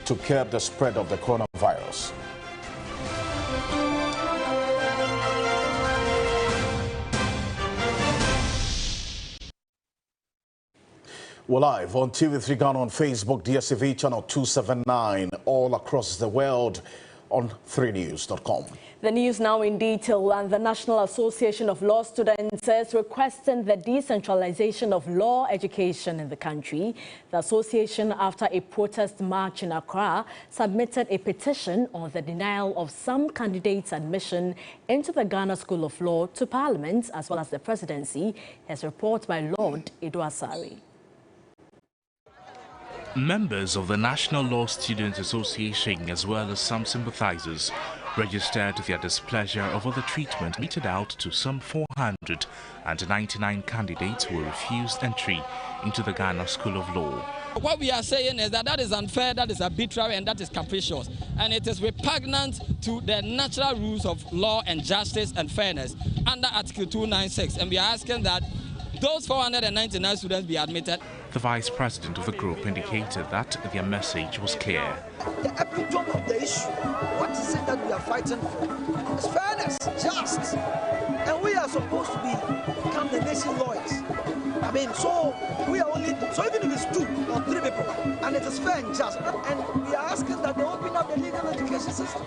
to curb the spread of the coronavirus. We're live on TV3 Ghana on Facebook, DSTV channel 279, all across the world on 3news.com. The news now in detail, and the National Association of Law Students is requesting the decentralization of law education in the country. The association, after a protest march in Accra, submitted a petition on the denial of some candidates' admission into the Ghana School of Law to Parliament as well as the presidency, as reported by Lord Edo Asari. Members of the National Law Students Association, as well as some sympathizers, registered their displeasure over the treatment meted out to some 499 candidates who were refused entry into the Ghana School of Law. What we are saying is that is unfair, that is arbitrary, and that is capricious. And it is repugnant to the natural rules of law and justice and fairness under Article 296. And we are asking that those 499 students be admitted. The vice president of the group indicated that their message was clear. The epitome of the issue, what is it that we are fighting for? It's fairness, just. And we are supposed to become the nation lawyers. I mean, so we are only, so even if it's 2 or 3 people, and it is fair and just, and we are asking that they open up the legal education system.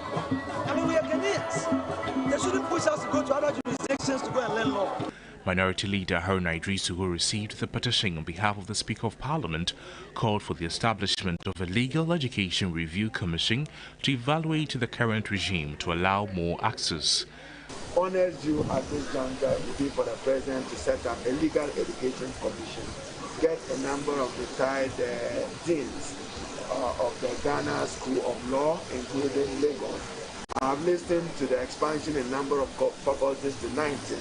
I mean, we are Ghanaians. They shouldn't push us to go to other jurisdictions to go and learn law. Minority Leader Haruna Idrisu, who received the petition on behalf of the Speaker of Parliament, called for the establishment of a Legal Education Review Commission to evaluate the current regime to allow more access. Honest due at this juncture would be for the President to set up a Legal Education Commission, get a number of retired deans of the Ghana School of Law, including Lagos. I've listened to the expansion in number of faculties to 19,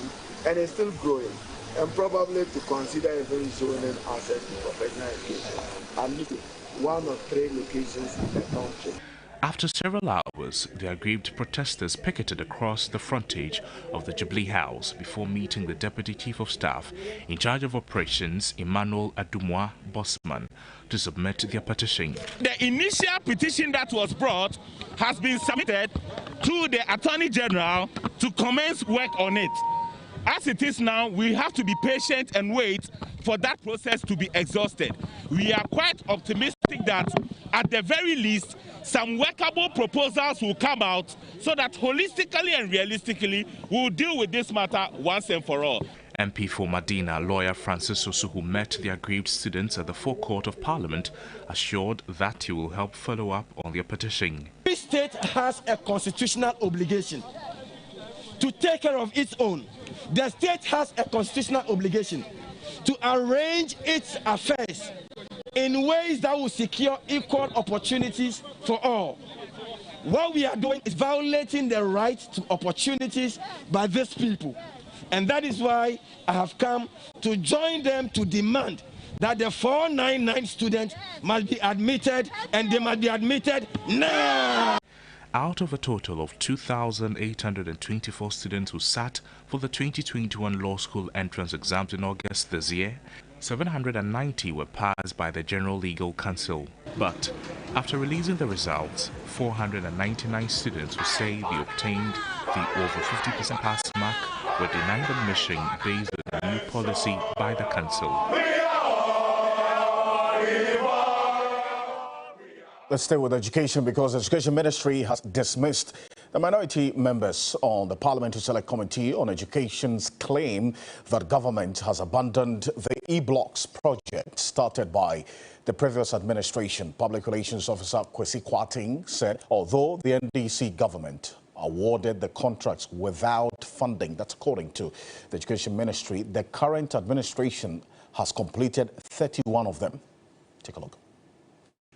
and it's still growing, and probably to consider even showing them access to professional education, admitting 1 or 3 locations in the country. After several hours, the aggrieved protesters picketed across the frontage of the Jubilee House before meeting the Deputy Chief of Staff in charge of operations, Emmanuel Adumwa Bosman, to submit their petition. The initial petition that was brought has been submitted to the Attorney General to commence work on it. As it is now, we have to be patient and wait for that process to be exhausted. We are quite optimistic that at the very least, some workable proposals will come out so that holistically and realistically we'll deal with this matter once and for all. MP for Medina, lawyer Francis Osu, who met the aggrieved students at the forecourt of Parliament, assured that he will help follow up on their petition. The state has a constitutional obligation to take care of its own. The state has a constitutional obligation to arrange its affairs in ways that will secure equal opportunities for all. What we are doing is violating the right to opportunities by these people. And that is why I have come to join them to demand that the 499 students must be admitted, and they must be admitted now. Out of a total of 2,824 students who sat for the 2021 law school entrance exams in August this year, 790 were passed by the General Legal Council. But after releasing the results, 499 students who say they obtained the over 50% pass mark were denied admission based on a new policy by the Council. Let's stay with education, because the Education Ministry has dismissed the minority members on the Parliamentary Select Committee on Education's claim that government has abandoned the e-blocks project started by the previous administration. Public Relations Officer Kwesi Kwarteng said although the NDC government awarded the contracts without funding, that's according to the Education Ministry, the current administration has completed 31 of them. Take a look.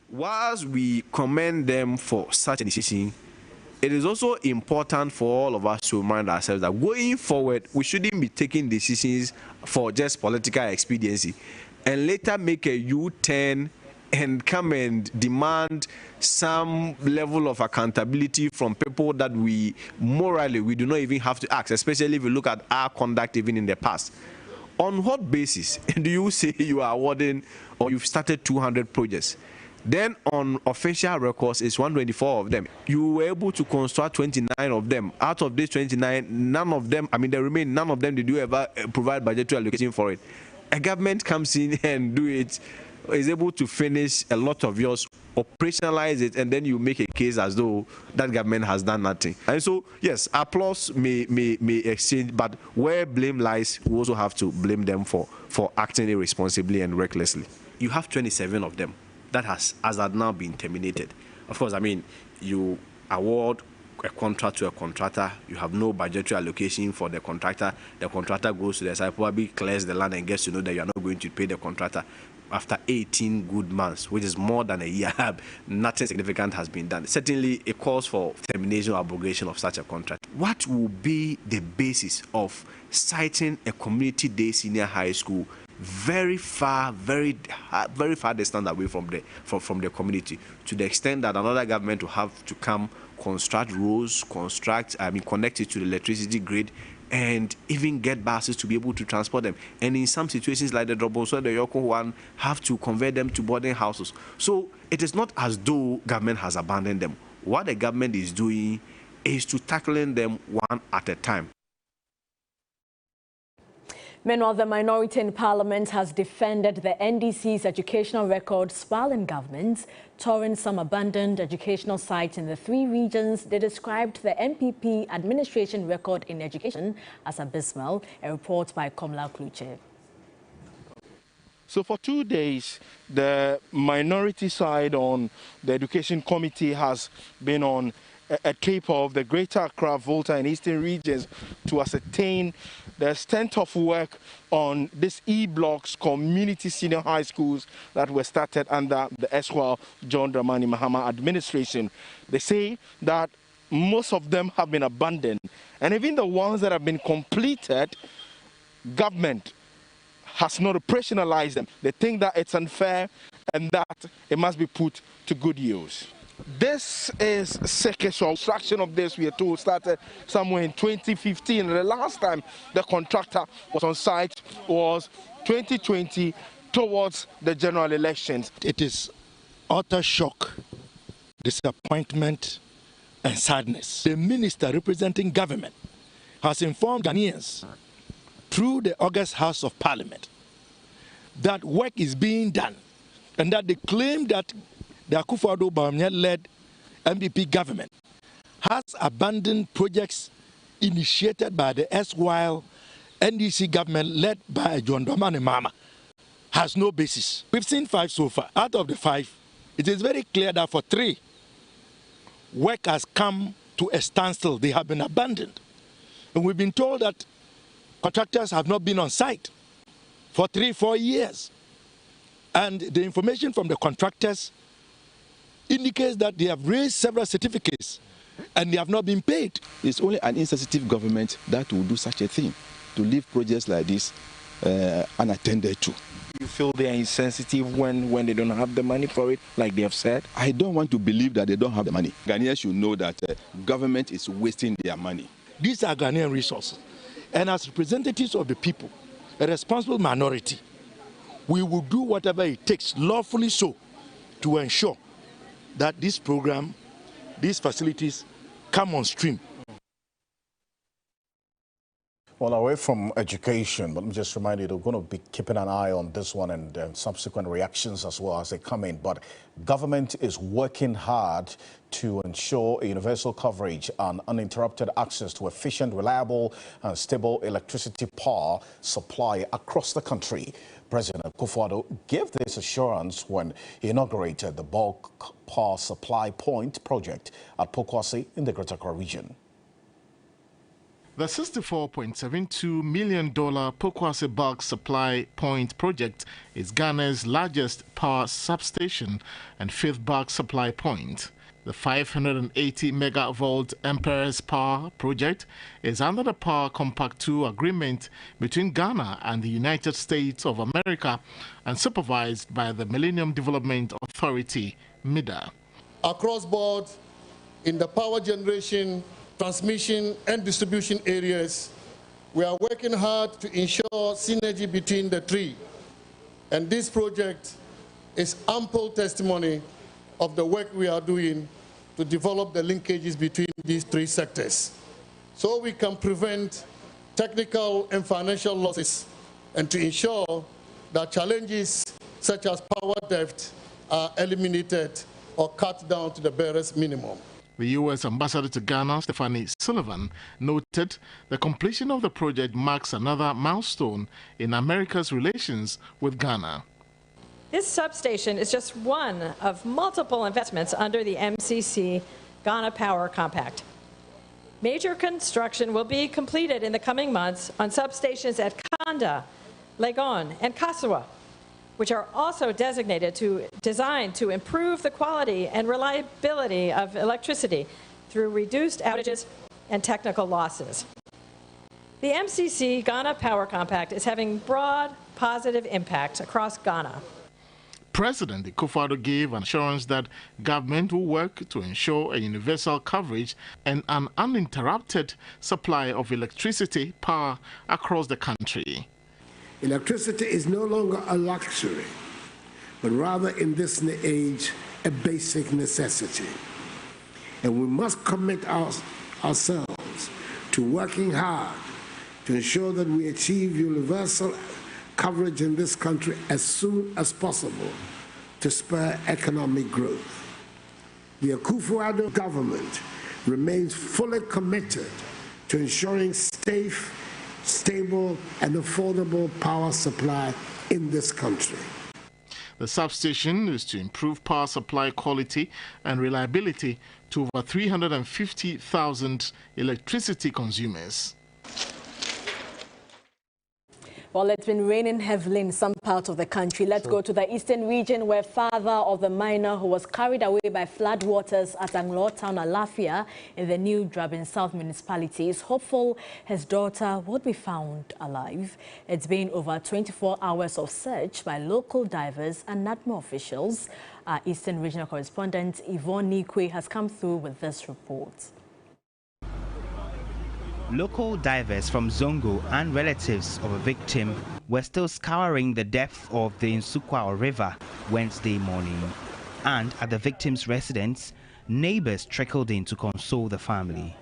Whilst we commend them for such a decision, it is also important for all of us to remind ourselves that going forward, we shouldn't be taking decisions for just political expediency and later make a U-turn and come and demand some level of accountability from people that we do not even have to ask, especially if we look at our conduct even in the past. On what basis do you say you are awarding or you've started 200 projects? Then on official records, it's 124 of them. You were able to construct 29 of them. Out of these 29, none of them, I mean, there remain none of them did you ever provide budgetary allocation for it. A government comes in and do it, is able to finish a lot of yours, operationalize it, and then you make a case as though that government has done nothing. And so, yes, applause may exchange, but where blame lies, we also have to blame them for acting irresponsibly and recklessly. You have 27 of them that has now been terminated. Of course, I mean, you award a contract to a contractor, you have no budgetary allocation for the contractor goes to the site, probably clears the land and gets to know that you are not going to pay the contractor. After 18 good months, which is more than a year, nothing significant has been done. Certainly, it calls for termination or abrogation of such a contract. What will be the basis of citing a community-day senior high school very far distant away from the community, to the extent that another government will have to come, construct roads, connect it to the electricity grid, and even get buses to be able to transport them. And in some situations like the Droboso and the Yoko one, have to convert them to boarding houses. So it is not as though government has abandoned them. What the government is doing is to tackling them one at a time. Meanwhile, the minority in Parliament has defended the NDC's educational records while in government, touring some abandoned educational sites in the 3 regions. They described the NPP administration record in education as abysmal. A report by Komla Kluche. So for 2 days, the minority side on the Education Committee has been on a trip of the Greater Accra, Volta and Eastern regions to ascertain the extent of work on these E-blocks community senior high schools that were started under the erstwhile John Dramani Mahama administration. They say that most of them have been abandoned, and even the ones that have been completed, government has not operationalized them. They think that it's unfair and that it must be put to good use. This is sexual construction of this, we are told, started somewhere in 2015. The last time the contractor was on site was 2020, towards the general elections. It is utter shock, disappointment and sadness. The minister representing government has informed Ghanaians through the August House of Parliament that work is being done, and that they claim that the Akufo-Addo Bawumia-led MPP government has abandoned projects initiated by the erstwhile NDC government led by John Dramani Mahama has no basis. We've seen 5 so far. Out of the 5, it is very clear that for 3, work has come to a standstill. They have been abandoned. And we've been told that contractors have not been on site for 3-4 years. And the information from the contractors indicates that they have raised several certificates and they have not been paid. It's only an insensitive government that will do such a thing, to leave projects like this unattended to. You feel they are insensitive when they don't have the money for it, like they have said? I don't want to believe that they don't have the money. Ghanaians should know that government is wasting their money. These are Ghanaian resources. And as representatives of the people, a responsible minority, we will do whatever it takes, lawfully so, to ensure that this program, these facilities come on stream. Well, away from education, but let me just remind you, we're going to be keeping an eye on this one and subsequent reactions as well as they come in. But government is working hard to ensure a universal coverage and uninterrupted access to efficient, reliable and stable electricity power supply across the country. President Akufo-Addo gave this assurance when he inaugurated the bulk power supply point project at Pokwase in the Greater Accra region. The $64.72 million Pokwase bulk supply point project is Ghana's largest power substation and 5th bulk supply point. The 580 megavolt Empress Power project is under the Power Compact II agreement between Ghana and the United States of America and supervised by the Millennium Development Authority, MIDA. Across board, in the power generation, transmission and distribution areas, we are working hard to ensure synergy between the 3. And this project is ample testimony of the work we are doing to develop the linkages between these three sectors, so we can prevent technical and financial losses and to ensure that challenges such as power theft are eliminated or cut down to the barest minimum. The U.S. Ambassador to Ghana, Stephanie Sullivan, noted the completion of the project marks another milestone in America's relations with Ghana. This substation is just one of multiple investments under the MCC Ghana Power Compact. Major construction will be completed in the coming months on substations at Kanda, Legon, and Kasawa, which are also designed to improve the quality and reliability of electricity through reduced outages and technical losses. The MCC Ghana Power Compact is having broad positive impact across Ghana. President Akufo-Addo gave an assurance that government will work to ensure a universal coverage and an uninterrupted supply of electricity power across the country. Electricity is no longer a luxury, but rather in this age, a basic necessity. And we must commit ourselves to working hard to ensure that we achieve universal coverage in this country as soon as possible to spur economic growth. The Akufo-Addo government remains fully committed to ensuring safe, stable and affordable power supply in this country. The substation is to improve power supply quality and reliability to over 350,000 electricity consumers. Well, it's been raining heavily in some parts of the country. Let's go to the eastern region, where father of the miner who was carried away by floodwaters at Anglo Town, Alafia, in the new Drabin South municipality is hopeful his daughter would be found alive. It's been over 24 hours of search by local divers and NADMO officials. Our eastern regional correspondent Yvonne Nikwe has come through with this report. Local divers from Zongo and relatives of a victim were still scouring the depth of the Nsukwa River Wednesday morning. And at the victim's residence, neighbors trickled in to console the family.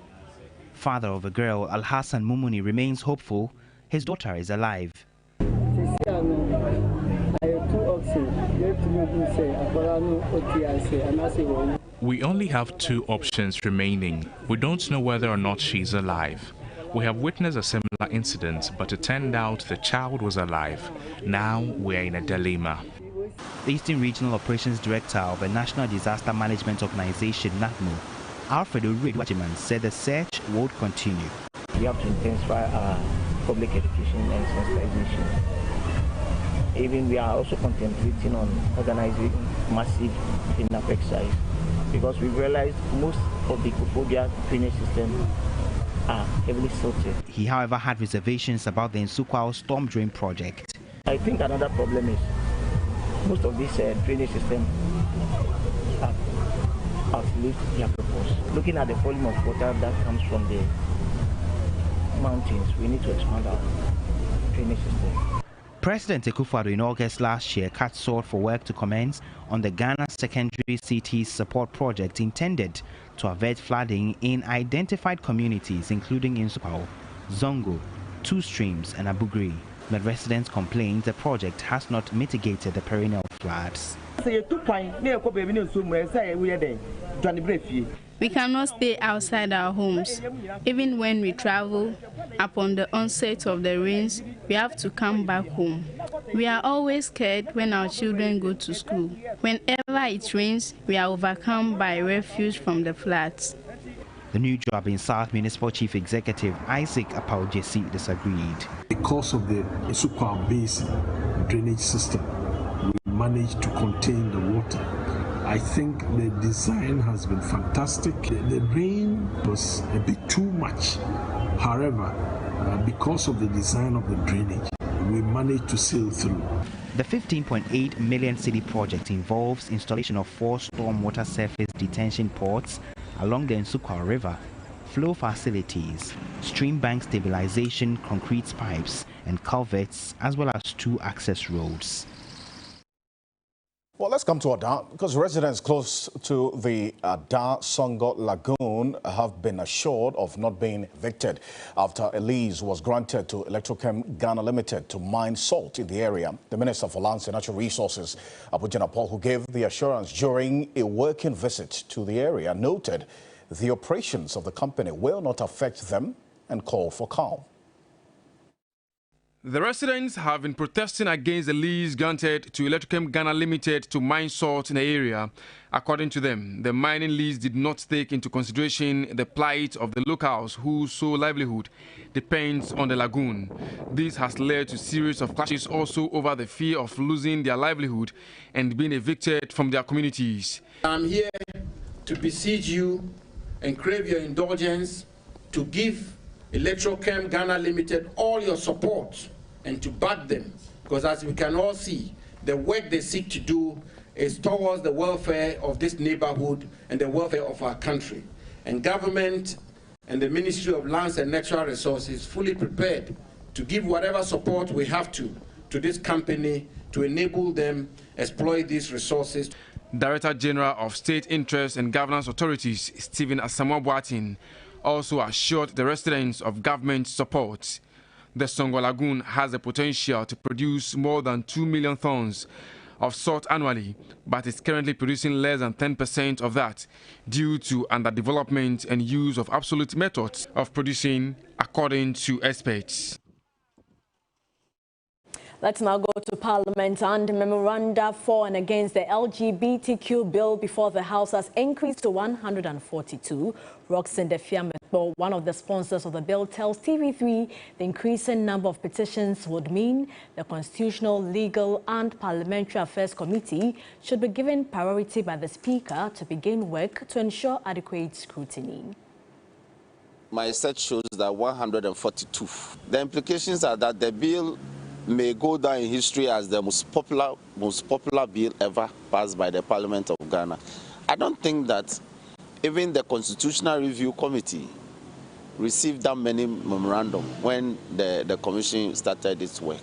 Father of a girl, Alhassan Mumuni, remains hopeful his daughter is alive. We only have 2 options remaining. We don't know whether or not she's alive. We have witnessed a similar incident, but it turned out the child was alive. Now we're in a dilemma. The Eastern Regional Operations Director of the National Disaster Management Organization, NADMO, Alfredo Redwajiman, said the search would continue. We have to intensify our public education and sensitization. Even we are also contemplating on organizing massive cleanup exercise, because we realized most of the Kofodia drainage system are heavily silted. He, however, had reservations about the Nsukwa storm drain project. I think another problem is most of these drainage systems have outlived their purpose. Looking at the volume of water that comes from the mountains, we need to expand our drainage system. President Akufo-Addo in August last year cut short for work to commence on the Ghana Secondary Cities Support Project intended to avert flooding in identified communities including Nsukwa, Zongo, Two Streams and Abugri. But residents complained the project has not mitigated the perennial floods. We cannot stay outside our homes. Even when we travel, upon the onset of the rains, we have to come back home. We are always scared when our children go to school. Whenever it rains, we are overcome by refuge from the floods. The new Drabin South Municipal Chief Executive Isaac Apao-Jesse disagreed. Because of the Nsukwa Basin drainage system, we managed to contain the water. I think the design has been fantastic. The rain was a bit too much. However, because of the design of the drainage, we managed to sail through. The 15.8 million cedi project involves installation of 4 stormwater surface detention ports along the Nsukwa River, flow facilities, stream bank stabilization, concrete pipes and culverts, as well as 2 access roads. Well, let's come to Ada, because residents close to the Ada Songo Lagoon have been assured of not being evicted after a lease was granted to Electrochem Ghana Limited to mine salt in the area. The Minister for Lands and Natural Resources, Abujana Paul, who gave the assurance during a working visit to the area, noted the operations of the company will not affect them and called for calm. The residents have been protesting against the lease granted to Electrochem Ghana Limited to mine salt in the area. According to them, the mining lease did not take into consideration the plight of the locals whose sole livelihood depends on the lagoon. This has led to a series of clashes also over the fear of losing their livelihood and being evicted from their communities. I'm here to beseech you and crave your indulgence to give Electrochem Ghana Limited all your support and to back them, because as we can all see, the work they seek to do is towards the welfare of this neighborhood and the welfare of our country. And government and the Ministry of Lands and Natural Resources fully prepared to give whatever support we have to this company to enable them exploit these resources. Director General of State Interest and Governance Authorities, Stephen Asamoah Boateng, also assured the residents of government support. The Songo Lagoon has the potential to produce more than 2 million tons of salt annually, but is currently producing less than 10% of that due to underdevelopment and use of obsolete methods of producing, according to experts. Let's now go to Parliament, and memoranda for and against the LGBTQ bill before the House has increased to 142. Roxanne Defiameto, one of the sponsors of the bill, tells TV3 the increasing number of petitions would mean the Constitutional, Legal and Parliamentary Affairs Committee should be given priority by the Speaker to begin work to ensure adequate scrutiny. My research shows that 142. The implications are that the bill may go down in history as the most popular bill ever passed by the Parliament of Ghana. I don't think that even the Constitutional Review Committee received that many memorandum when the commission started its work.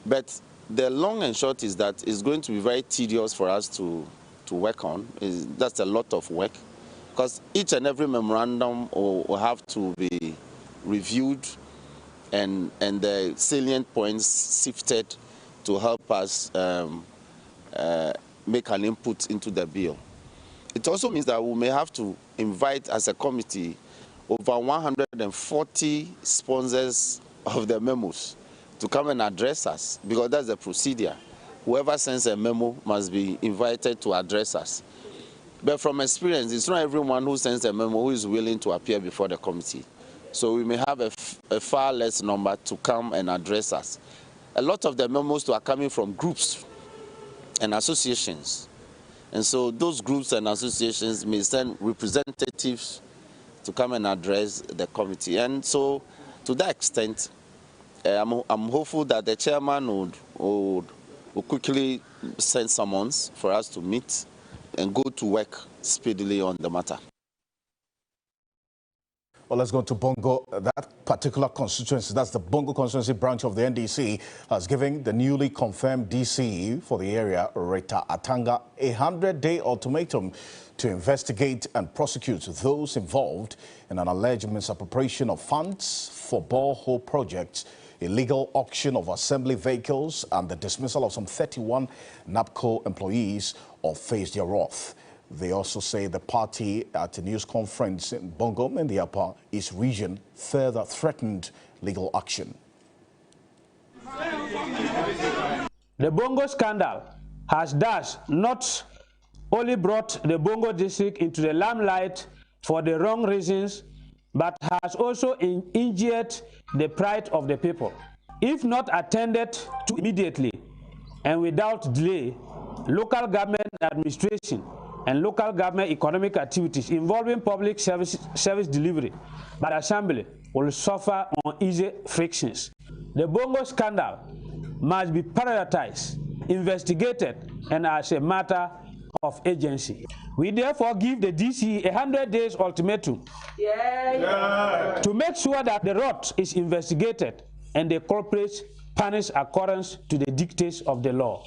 But the long and short is that it's going to be very tedious for us to work on. That's a lot of work, because each and every memorandum will have to be reviewed and the salient points sifted to help us make an input into the bill. It also means that we may have to invite, as a committee, over 140 sponsors of the memos to come and address us, because that's the procedure. Whoever sends a memo must be invited to address us. But from experience, it's not everyone who sends a memo who is willing to appear before the committee. So we may have a far less number to come and address us. A lot of the memos are coming from groups and associations. And so those groups and associations may send representatives to come and address the committee. And so to that extent, I'm hopeful that the chairman would quickly send summons for us to meet and go to work speedily on the matter. Well, let's go to Bongo. That particular constituency, that's the Bongo constituency branch of the NDC, has given the newly confirmed DC for the area, Rita Atanga, a 100-day ultimatum to investigate and prosecute those involved in an alleged misappropriation of funds for borehole projects, illegal auction of assembly vehicles, and the dismissal of some 31 NAPCO employees or face their wrath. They also say the party at a news conference in Bongo in the Upper East region further threatened legal action. The Bongo scandal has thus not only brought the Bongo district into the limelight for the wrong reasons, but has also injured the pride of the people. If not attended to immediately and without delay, local government administration and local government economic activities involving public service delivery by the assembly will suffer uneasy frictions. The Bongo scandal must be prioritized, investigated, and as a matter of agency. We therefore give the DC a 100 days ultimatum to make sure that the rot is investigated and the culprits punished according to the dictates of the law.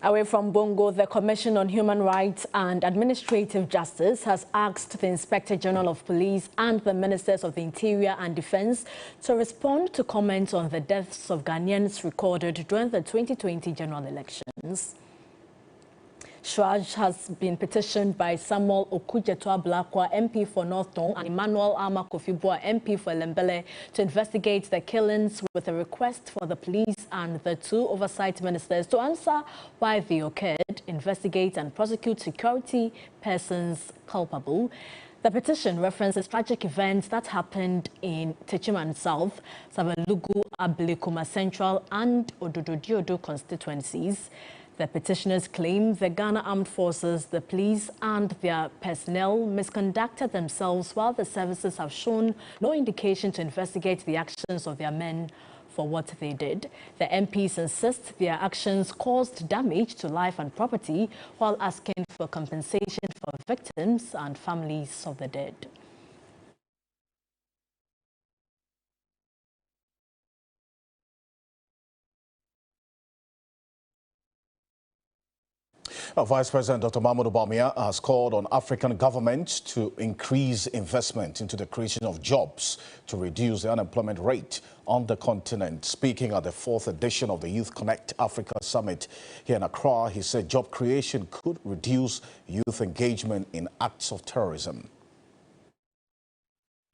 Away from Bongo, the Commission on Human Rights and Administrative Justice has asked the Inspector General of Police and the Ministers of the Interior and Defense to respond to comments on the deaths of Ghanaians recorded during the 2020 general elections. Shraj has been petitioned by Samuel Okudzeto-Ablakwa, MP for North Tong, and Emmanuel Ama Kofi-Boa, MP for Lembele, to investigate the killings, with a request for the police and the two oversight ministers to answer why they occurred, investigate and prosecute security persons culpable. The petition references tragic events that happened in Techiman South, Sabalugu, Ablekuma Central and Ododo-Diodo constituencies. The petitioners claim the Ghana Armed Forces, the police and their personnel misconducted themselves, while the services have shown no indication to investigate the actions of their men for what they did. The MPs insist their actions caused damage to life and property, while asking for compensation for victims and families of the dead. Vice President Dr. Mahmoud Bawumia has called on African governments to increase investment into the creation of jobs to reduce the unemployment rate on the continent. Speaking at the 4th edition of the Youth Connect Africa Summit here in Accra, he said job creation could reduce youth engagement in acts of terrorism.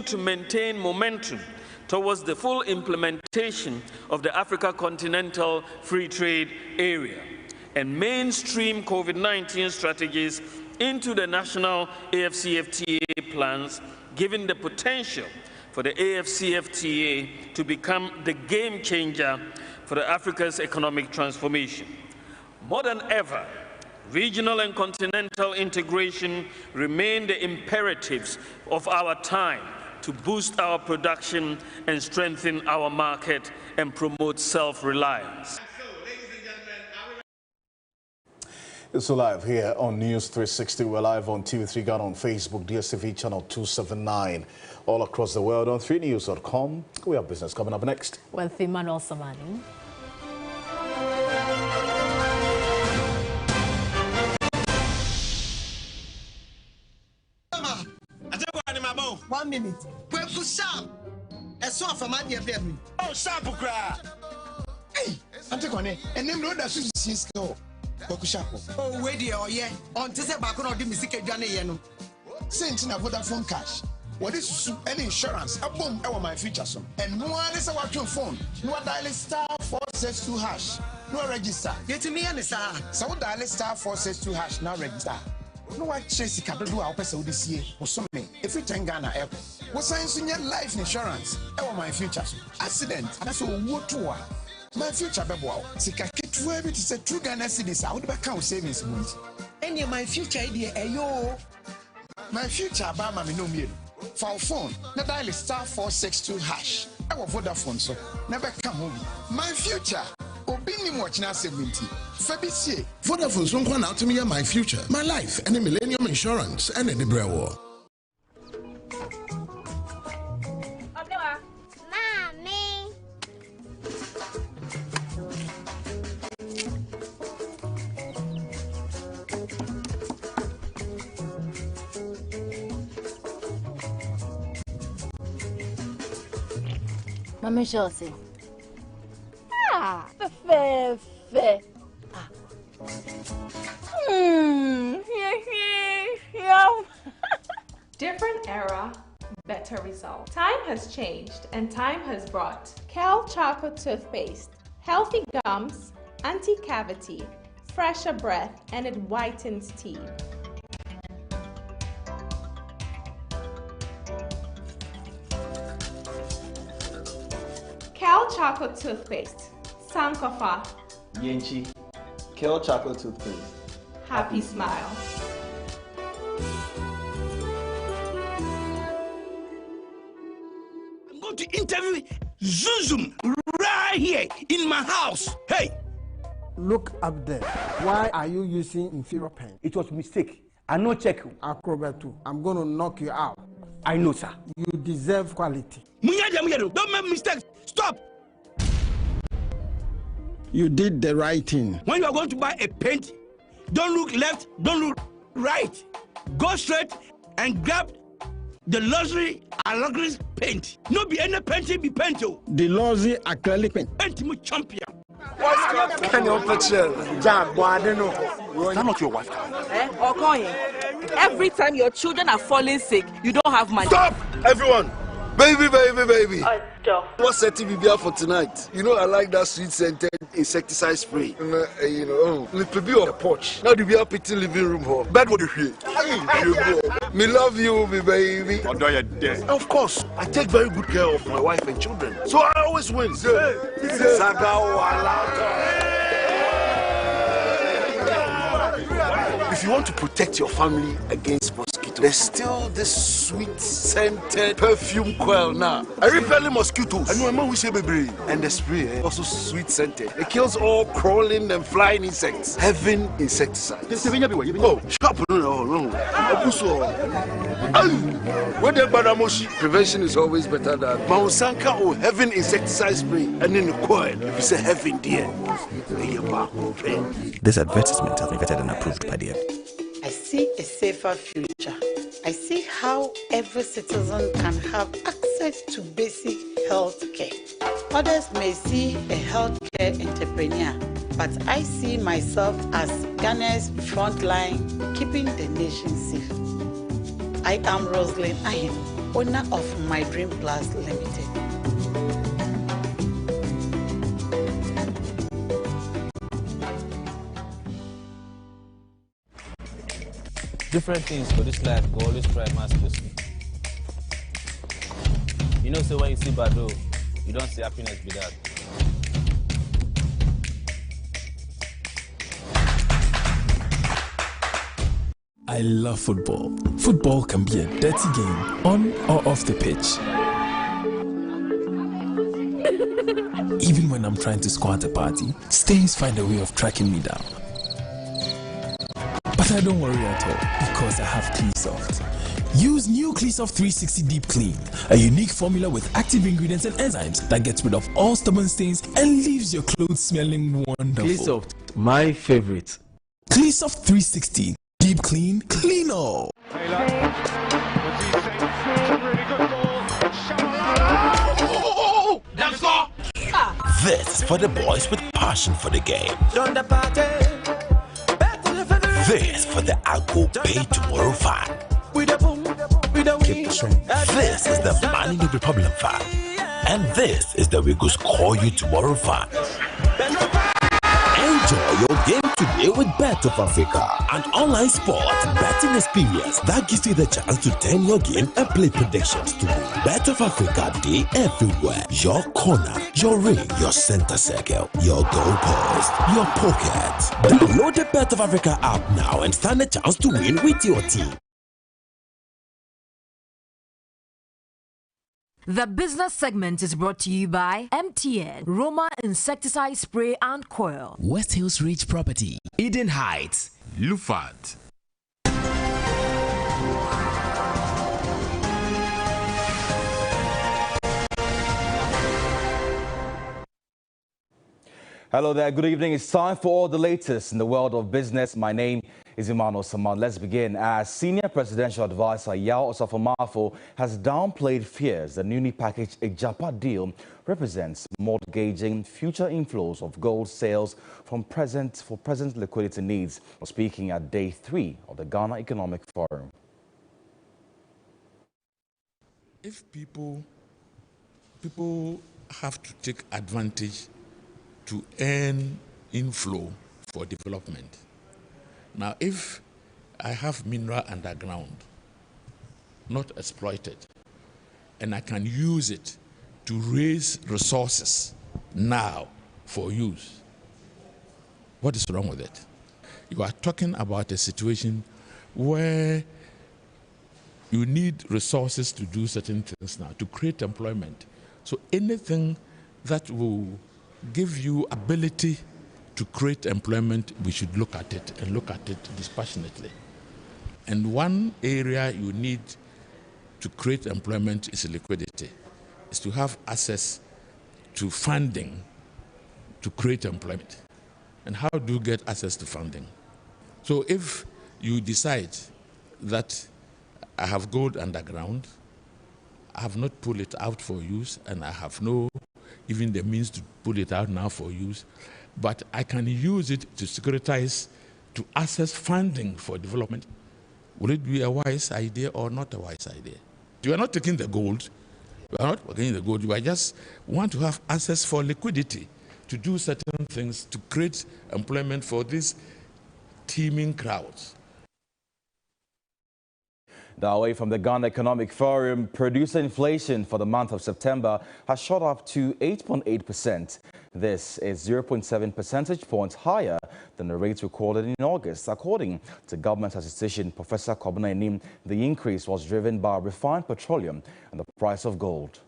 To maintain momentum towards the full implementation of the Africa Continental Free Trade Area and mainstream COVID-19 strategies into the national AFCFTA plans, given the potential for the AFCFTA to become the game changer for Africa's economic transformation. More than ever, regional and continental integration remain the imperatives of our time to boost our production and strengthen our market and promote self-reliance. It's live here on News 360. We're live on TV3 Ghana, on Facebook, DSTV channel 279, all across the world on 3news.com. We have business coming up next. With Emmanuel Samani. One minute. We're for Sam. A song from my dear baby. Oh, Sapu cry. Hey, I'm taking and then road as you see. Oh, wait, yeah. On to say back on the music again. Since na Vodafone cash. What is any insurance? A boom over my future song. And no one is about your phone. No dial *462# hash. No register. Get to me and sir. So dial *462# hash. Now register. No one chase can do our person this year or something. If you turn Ghana app, what's science in your life insurance? Over my future accident. That's all what to. My future bebo. Sika kitu every to say true Ghana cedis. I would back out savings money. Any my future idea, ayo. My future about my no meal. For phone, na dial *462# hash. I will Vodafone so never come home. My future. Obini watch na 70. Fabicie. Vodafone so nkwa na to me my future, my life, and Millennium Insurance and the Brewo. Mama Chelsea. Fair. Different era, better result. Time has changed and time has brought Kel Charcoal Toothpaste. Healthy gums, anti-cavity, fresher breath, and it whitens teeth. Kel Chocolate Toothpaste. Sankofa. Yenchi. Kel Chocolate Toothpaste. Happy smile. I'm going to interview Zuzum right here in my house. Hey! Look up there. Why are you using inferior pen? It was a mistake. I no check. Acrobat, I'm going to knock you out. I know, sir. You deserve quality. Don't make mistakes. Stop. you did the right thing. When you are going to buy a paint, don't look left, don't look right. Go straight and grab the luxury acrylic paint. No be any painting be paint. The luxury acrylic paint. Paint me champion. Can you picture? Jack, I don't know. Is that not your wife? Okoye, every time your children are falling sick, you don't have money. Stop, everyone! Baby. Stop. What's the TV for tonight? You know I like that sweet-scented insecticide spray. You know, little bit on the porch. Now the beer pit living room home. Bad what you hear. Me love you, me baby. Although you're dead. Of course, I take very good care of my wife and children, so I always win. If you want to protect your family against mosquitoes, there's still this sweet scented perfume coil now. I repel mosquitoes. I know man we say baby. And the spray also sweet scented. It kills all crawling and flying insects. Heaven insecticide. Oh, sharp no. Prevention is always better than Maunsanka or Heaven insecticide spray. And in the coil, if you say heaven dear, this advertisement has been vetted and approved by the I see a safer future. I see how every citizen can have access to basic health care. Others may see a healthcare entrepreneur, but I see myself as Ghana's frontline, keeping the nation safe. I am Rosalind Ahim, owner of My Dream Plus Limited. Different things for this life, go always try mask your sleep. You know, so when you see Bado, you don't see happiness with that. I love football. Football can be a dirty game, on or off the pitch. Even when I'm trying to score at a party, stains find a way of tracking me down. But I don't worry at all, because I have Cleansoft. Use new Cleansoft 360 Deep Clean, a unique formula with active ingredients and enzymes that gets rid of all stubborn stains and leaves your clothes smelling wonderful. Cleansoft, my favorite. Cleansoft 360 Deep Clean, clean all. This is for the boys with passion for the game. This for the I go pay tomorrow fan. This is the money no be problem fan. And this is the we go score you tomorrow fan. Enjoy your game today with Bet of Africa, an online sports betting experience that gives you the chance to turn your game and play predictions to win. Bet of Africa day everywhere. Your corner, your ring, your center circle, your goal post, your pocket. Download the Bet of Africa app now and stand a chance to win with your team. The business segment is brought to you by MTN, Roma Insecticide Spray and Coil, West Hills Ridge Property, Eden Heights, Lufat. Hello there, good evening. It's time for all the latest in the world of business. My name is Emmanuel Saman. Let's begin. As Senior Presidential Advisor Yao Osafo-Maafo has downplayed fears the newly packaged Ejapa deal represents mortgaging future inflows of gold sales for present liquidity needs. Speaking at day 3 of the Ghana Economic Forum. If people have to take advantage to earn inflow for development. Now, if I have mineral underground, not exploited, and I can use it to raise resources now for use, what is wrong with it? You are talking about a situation where you need resources to do certain things now, to create employment. So anything that will give you ability to create employment, we should look at it and look at it dispassionately. And one area you need to create employment is liquidity, is to have access to funding to create employment. And how do you get access to funding? So if you decide that I have gold underground, I have not pulled it out for use, and I have no even the means to pull it out now for use, but I can use it to securitize, to access funding for development. Will it be a wise idea or not a wise idea? You are not taking the gold. You are not taking the gold. You are just want to have access for liquidity to do certain things to create employment for these teeming crowds. Now, away from the Ghana Economic Forum, producer inflation for the month of September has shot up to 8.8%. This is 0.7 percentage points higher than the rates recorded in August. According to government statistician Professor Kobina Enim, the increase was driven by refined petroleum and the price of gold.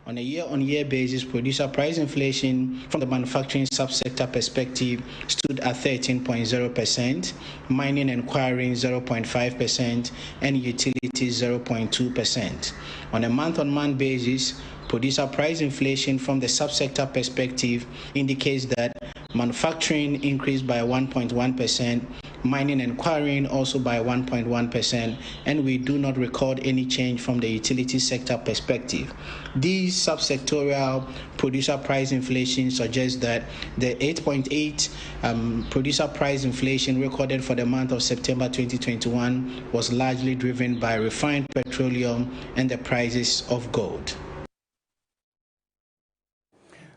On a year-on-year basis, producer price inflation from the manufacturing subsector perspective stood at 13.0%, mining and quarrying 0.5%, and utilities 0.2%. On a month-on-month basis, producer price inflation from the subsector perspective indicates that manufacturing increased by 1.1%, mining and quarrying also by 1.1%, and we do not record any change from the utility sector perspective. These subsectorial producer price inflation suggests that the 8.8 producer price inflation recorded for the month of September 2021 was largely driven by refined petroleum and the prices of gold.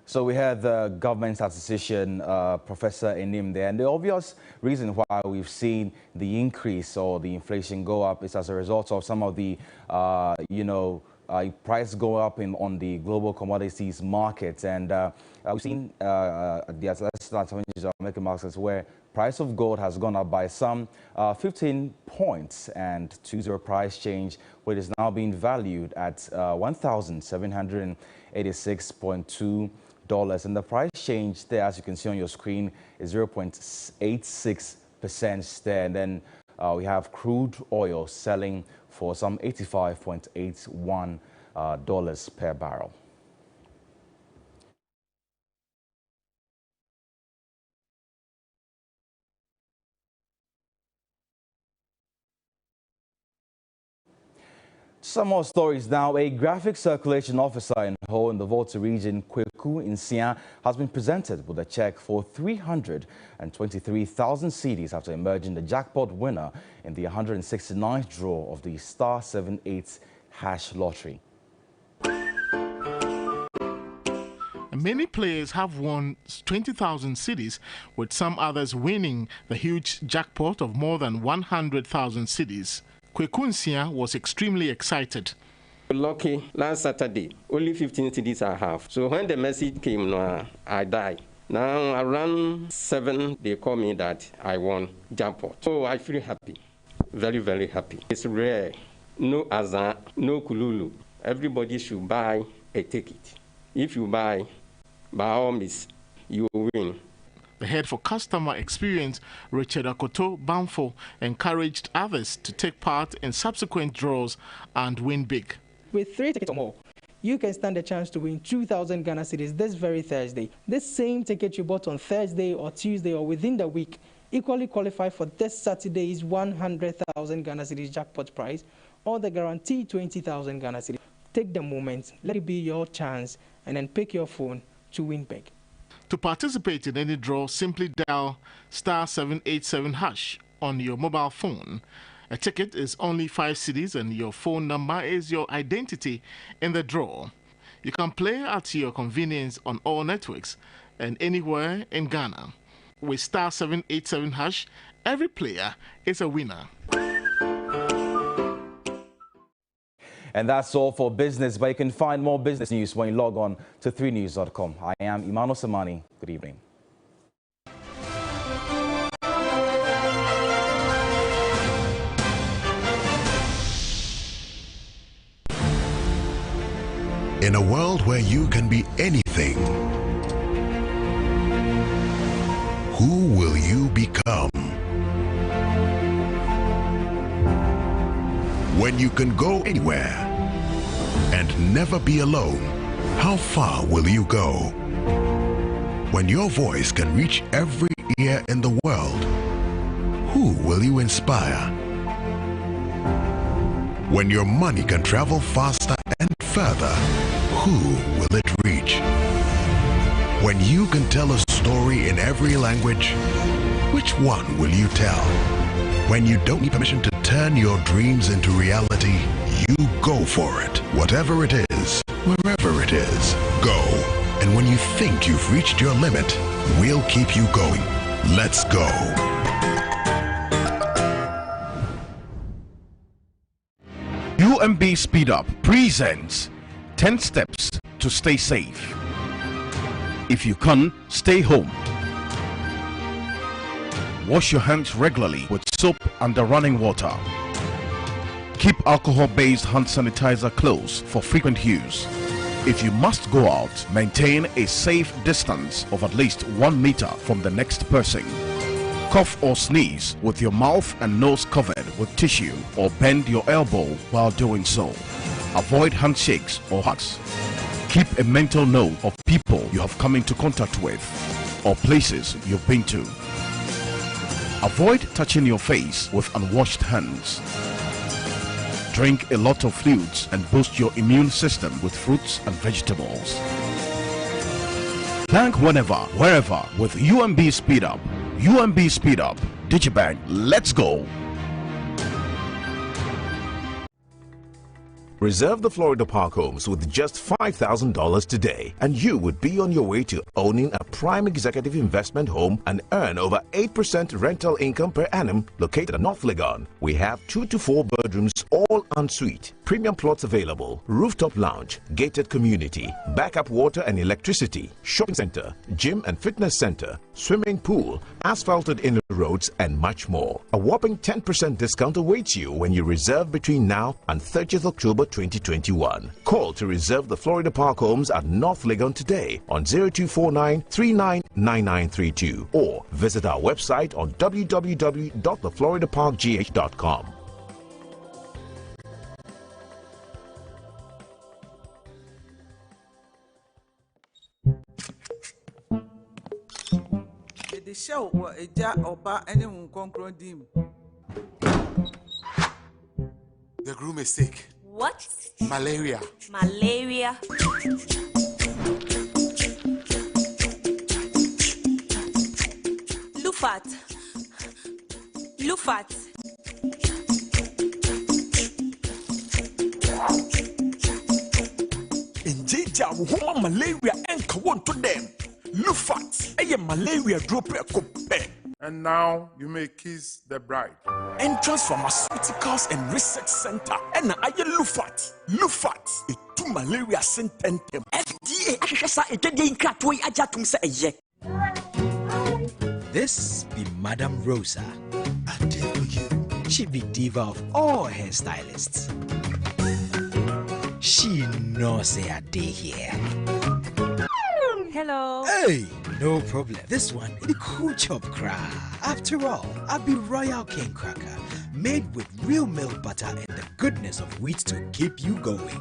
So we had the government statistician, Professor Enim there, and the obvious reason why we've seen the increase or the inflation go up is as a result of some of the, price go up on the global commodities markets. And we've seen the American markets where price of gold has gone up by some 15 points and 2-0 price change, which is now being valued at $1,786.2. And the price change there, as you can see on your screen, is 0.86% there. And then we have crude oil selling for some $85.81 per barrel. Some more stories now. A graphic circulation officer in Ho in the Volta region, Kweku Nsia, has been presented with a check for 323,000 cedis after emerging the jackpot winner in the 169th draw of the Star 78 hash lottery. Many players have won 20,000 cedis, with some others winning the huge jackpot of more than 100,000 cedis. Kweku Nsia was extremely excited. Lucky last Saturday, only 15 cedis I have. So when the message came, I died. Now around 7, they call me that I won jackpot. So I feel happy, very, very happy. It's rare, no azan, no kululu. Everybody should buy a ticket. If you buy, by all means, you will win. The head for customer experience, Richard Akoto Bamfo, encouraged others to take part in subsequent draws and win big. With 3 tickets or more, you can stand a chance to win 2,000 Ghana cedis this very Thursday. This same ticket you bought on Thursday or Tuesday or within the week equally qualify for this Saturday's 100,000 Ghana cedis jackpot prize or the guaranteed 20,000 Ghana cedis. Take the moment, let it be your chance, and then pick your phone to win big. To participate in any draw, simply dial star 787 hash on your mobile phone. A ticket is only 5 cedis and your phone number is your identity in the draw. You can play at your convenience on all networks and anywhere in Ghana. With star 787 hash, every player is a winner. And that's all for business, but you can find more business news when you log on to 3news.com. I am Emmanuel Samani. Good evening. In a world where you can be anything, who will you become? When you can go anywhere and never be alone, how far will you go? When your voice can reach every ear in the world, who will you inspire? When your money can travel faster and further, who will it reach? When you can tell a story in every language, which one will you tell? When you don't need permission to turn your dreams into reality, you go for it. Whatever it is, wherever it is, go. And when you think you've reached your limit, we'll keep you going. Let's go. UMB Speed Up presents 10 steps to stay safe. If you can, stay home. Wash your hands regularly with soap under running water. Keep alcohol-based hand sanitizer close for frequent use. If you must go out, maintain a safe distance of at least 1 meter from the next person. Cough or sneeze with your mouth and nose covered with tissue or bend your elbow while doing so. Avoid handshakes or hugs. Keep a mental note of people you have come into contact with or places you've been to. Avoid touching your face with unwashed hands. Drink a lot of fluids and boost your immune system with fruits and vegetables. Bank whenever, wherever with UMB Speed Up. UMB Speed Up. Digibank, let's go. Reserve the Florida Park homes with just $5,000 today, and you would be on your way to owning a prime executive investment home and earn over 8% rental income per annum located at North Legon. We have 2 to 4 bedrooms, all en suite, premium plots available, rooftop lounge, gated community, backup water and electricity, shopping center, gym and fitness center, swimming pool, asphalted inner roads, and much more. A whopping 10% discount awaits you when you reserve between now and 30th October 2021. Call to reserve the Florida Park homes at North Legon today on 0249 399932 or visit our website on www.thefloridaparkgh.com. The show or a jar or bar anyone conquer dim. The groom is sick. What? Malaria. Malaria. Lufat. Lufat. In Jija, woman malaria and kawan to them. Lufat, a malaria drop a cup. And now you may kiss the bride. Entrance Pharmaceuticals and Research Center. And I Lufat. Lufat, a 2 malaria sententem. FDA, This be Madame Rosa. I did for you. She be diva of all hairstylists. She knows say I day here. Hello. Hey, no problem. This one is the cool chop crack. After all, I be Royal King Cracker, made with real milk butter and the goodness of wheat to keep you going.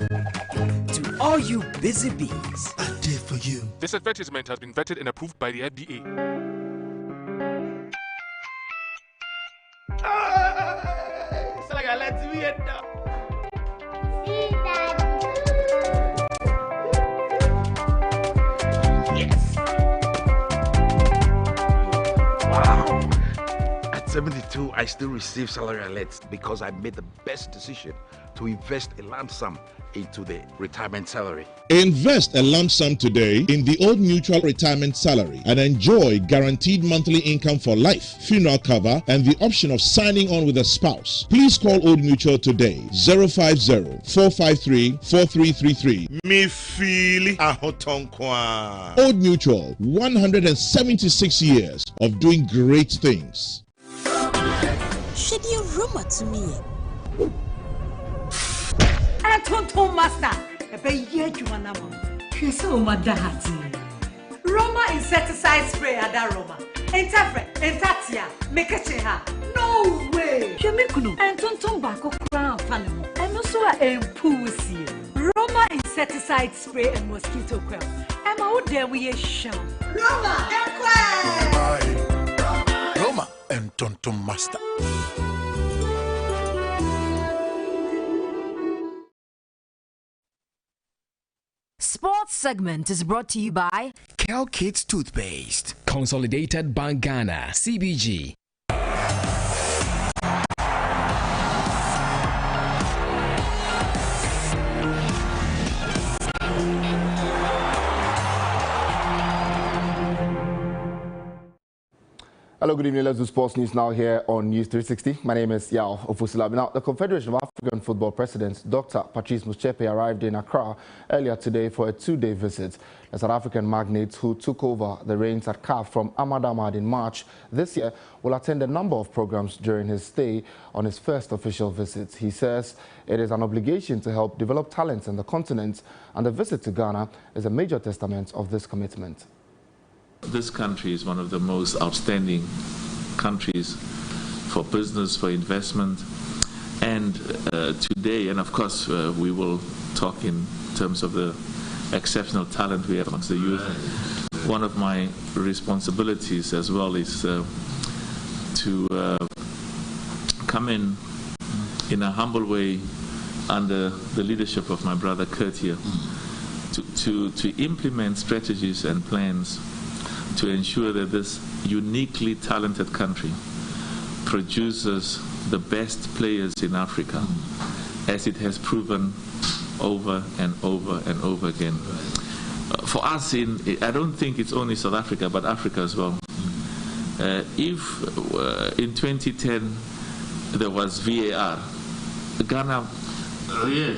To all you busy bees, I did for you. This advertisement has been vetted and approved by the FDA. It's like I let you in now. Wow. At 72, I still receive salary alerts because I made the best decision to invest a lump sum into the retirement salary. Invest a lump sum today in the Old Mutual Retirement Salary and enjoy guaranteed monthly income for life, funeral cover, and the option of signing on with a spouse. Please call Old Mutual today, 050-453-4333. Me feel ahotonkwa. Old Mutual, 176 years of doing great things. Should you rumor to me? Tonton master, ebe ye juana mo. Kwese o madahati. Roma insecticide spray ada Roma. Entafre, entatia, mekeche ha. No way. Shemikuno, tonton ba ko kran fa ne mo. Eno so a empusi. Roma insecticide insecticide spray and mosquito coil. Emma, who dare we show? Roma, Roma and Tonton Master. Sports segment is brought to you by Kel Kids Toothpaste, Consolidated Bank Ghana, CBG. Hello, good evening. Let's do sports news now here on News 360. My name is Yao Ofusila. Now, the Confederation of African Football Presidents, Dr. Patrice Motsepe, arrived in Accra earlier today for a two-day visit. The South African magnate who took over the reins at CAF from Ahmad Ahmad in March this year will attend a number of programs during his stay on his first official visit. He says it is an obligation to help develop talents on the continent, and the visit to Ghana is a major testament of this commitment. This country is one of the most outstanding countries for business, for investment, and today, and of course we will talk in terms of the exceptional talent we have amongst the youth. One of my responsibilities as well is to come in a humble way under the leadership of my brother Kurt here to implement strategies and plans to ensure that this uniquely talented country produces the best players in Africa, as it has proven over and over and over again. For us, I don't think it's only South Africa, but Africa as well. If in 2010 there was VAR, Ghana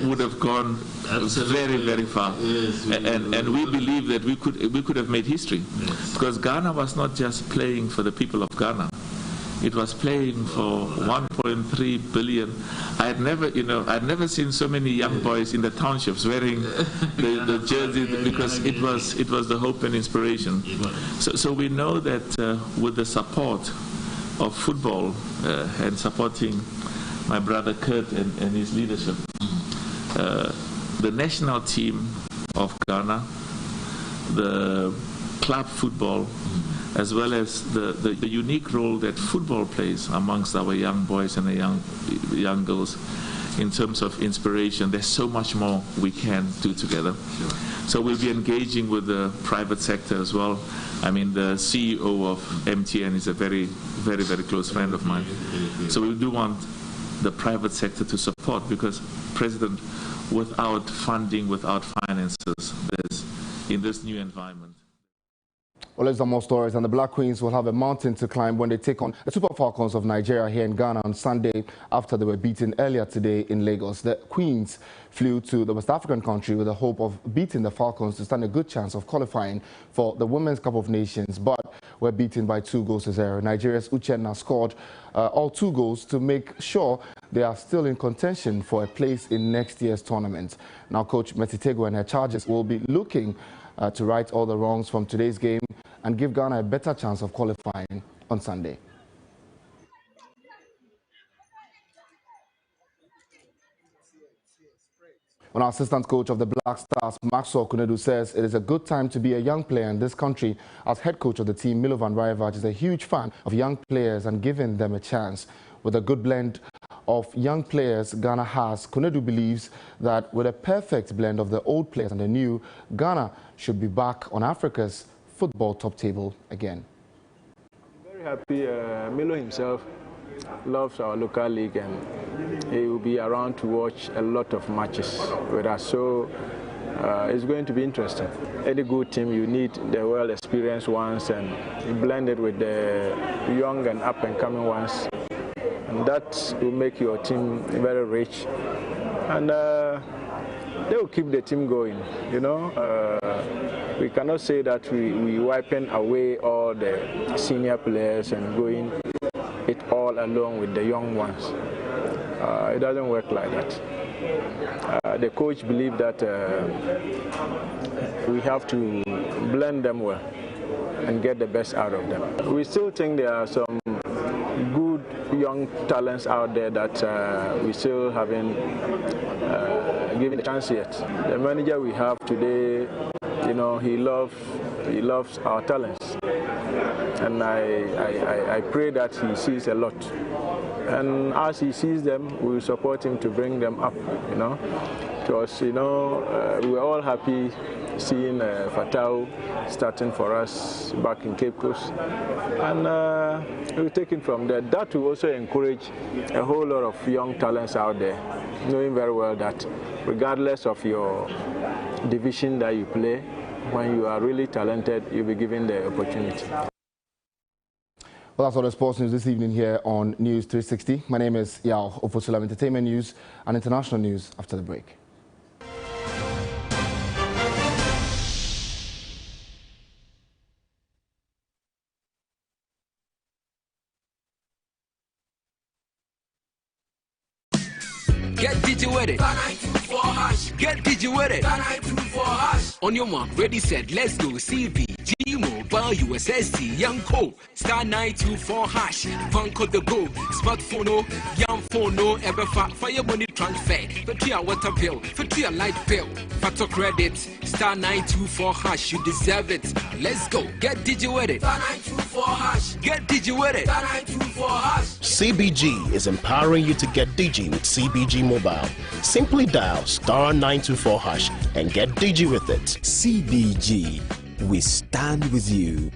would have gone very, very far. Yes, and we believe that we could have made history. Yes. Because Ghana was not just playing for the people of Ghana. It was playing for 1.3 billion. I'd never seen so many young boys in the townships wearing the jersey, because it was the hope and inspiration. So we know that with the support of football and supporting my brother Kurt and his leadership, the national team of Ghana, the club football, as well as the unique role that football plays amongst our young boys and the young girls in terms of inspiration. There's so much more we can do together. Sure. So we'll be engaging with the private sector as well. I mean, the CEO of MTN is a very, very, very close friend of mine. So we do want the private sector to support, because, President, without funding, without finances, in this new environment. Well, there's some more stories, and the Black Queens will have a mountain to climb when they take on the Super Falcons of Nigeria here in Ghana on Sunday, after they were beaten earlier today in Lagos. The Queens flew to the West African country with the hope of beating the Falcons to stand a good chance of qualifying for the Women's Cup of Nations, but were beaten by 2-0. Nigeria's Uchenna scored all 2 goals to make sure they are still in contention for a place in next year's tournament. Now, Coach Metitego and her charges will be looking to right all the wrongs from today's game and give Ghana a better chance of qualifying on Sunday. When our assistant coach of the Black Stars, Maxwell Kunedu, says it is a good time to be a young player in this country, as head coach of the team, Milovan Rajevac, is a huge fan of young players and giving them a chance. With a good blend of young players Ghana has, Kunedu believes that with a perfect blend of the old players and the new, Ghana should be back on Africa's football top table again. I'm very happy. Milo himself loves our local league, and he will be around to watch a lot of matches with us. So it's going to be interesting. Any good team, you need the well-experienced ones, and you blend it with the young and up-and-coming ones. And that will make your team very rich, and they will keep the team going. You know, we cannot say that we wiping away all the senior players and going it all along with the young ones. It doesn't work like that. The coach believes that we have to blend them well and get the best out of them. We still think there are some good young talents out there that we still haven't given a chance yet. The manager we have today, you know, he loves our talents, and I pray that he sees a lot. And as he sees them, we will support him to bring them up, you know. Because, you know, we're all happy seeing Fatau starting for us back in Cape Coast. And we'll take it from there. That will also encourage a whole lot of young talents out there, knowing very well that regardless of your division that you play, when you are really talented, you'll be given the opportunity. Well, that's all the sports news this evening here on News 360. My name is Yao Ofosula. Entertainment news and international news after the break. Get digi with it. Get digi with it. On your mark, ready, set, let's go. CBG Mobile USSD Yanko star 924 hash. Banco the go. Smartphone no, young phone no. Ever fire money transfer. For 3 water bill, for 3 light bill. Factor credit star 924 hash. You deserve it. Let's go. Get digi with it. Star 924 hash. Get digi with it. Star 924 hash. CBG is empowering you to get digi with CBG Mobile. Simply dial star 924 hash and get digi with it. CBG, we stand with you.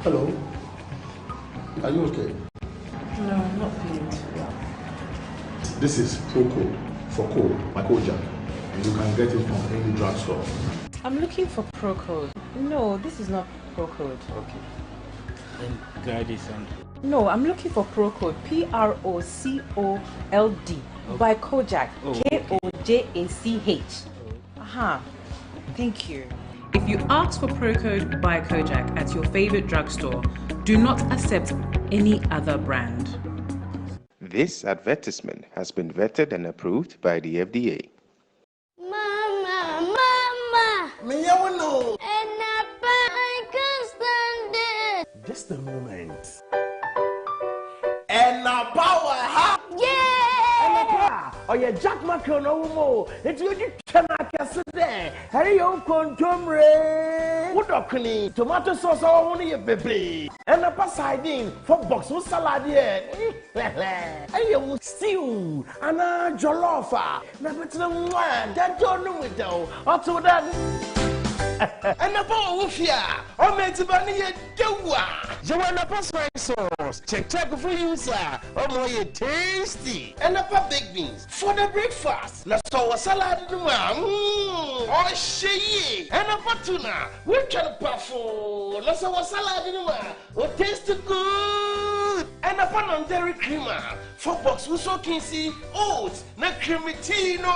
Hello, are you okay? No, I'm not feeling too well. This is Proco for cold, my Kojak. You can get it from any drugstore. I'm looking for Procode. No, this is not Procode. Okay. Then Guide and. No, I'm looking for Procode. PROCOLD by Kojak. KOJACH. Aha. Thank you. If you ask for Procode by Kojak at your favorite drugstore, do not accept any other brand. This advertisement has been vetted and approved by the FDA. Mama! Me, I know. I can't stand it. Just a moment. And now power, huh? Yeah! Oh, yeah, Jack Macron, no more. It's you can there. Harry, you contumre. What are tomato sauce, only a baby. And a passadine for box with salad, yeah. Hey, you stew. And a jollofa. Never to the one that don't know it though. Or to that. And a bowl of ya. Or made to bunny a doa. You want a pasta sauce. Check for you, sir. Oh, more tasty. And a big beans for the breakfast. Let's throw a salad in the mouth. Oh, she. And a tuna. We can puffle. Let's throw a salad in the mouth. Oh, taste good. And a pan on dairy creamer. 4 box with so kinsey. Oats. Na cremitino.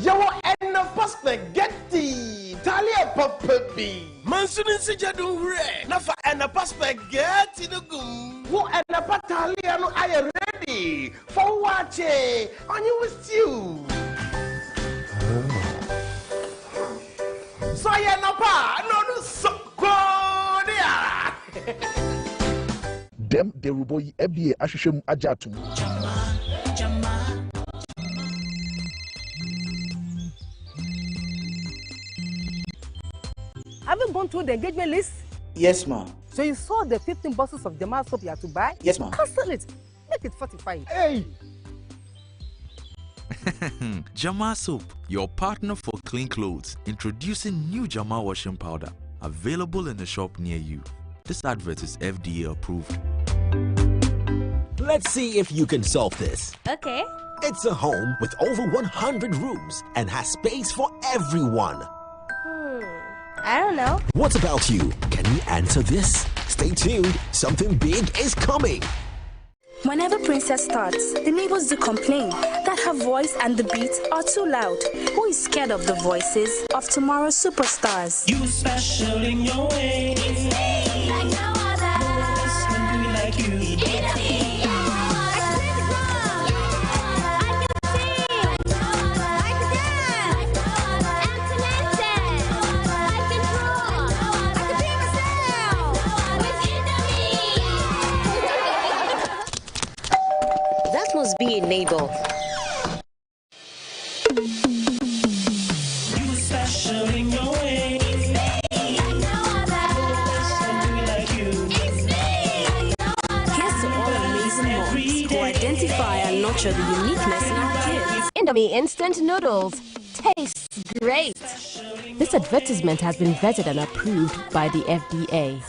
Yo, and a spaghetti. Talia Poppy. Mansunin Sijadu Ray. Nafa and a spaghetti the gum. Who and a Pataliano I ready for watching on you with you. So I no pa no so good. Dem the Ruboy FDA Ashishim Ajatum. Have you gone through the engagement list? Yes, ma'am. So you saw the 15 bottles of Jamal soap you had to buy? Yes, ma'am. Cancel it. Make it 45. Hey! Jamal Soap, your partner for clean clothes, introducing new Jamal washing powder, available in a shop near you. This advert is FDA approved. Let's see if you can solve this. Okay. It's a home with over 100 rooms and has space for everyone. I don't know. What about you? Can you answer this? Stay tuned. Something big is coming. Whenever Princess starts, the neighbors do complain that her voice and the beats are too loud. Who is scared of the voices of tomorrow's superstars? You special in your way. It's me, like no other. No one else can do like you. It's me. be enabled. You special in your way. Here's to all amazing moms who identify and nurture the uniqueness in our kids. Indomie instant noodles tastes great. This advertisement has been vetted and approved by the FDA.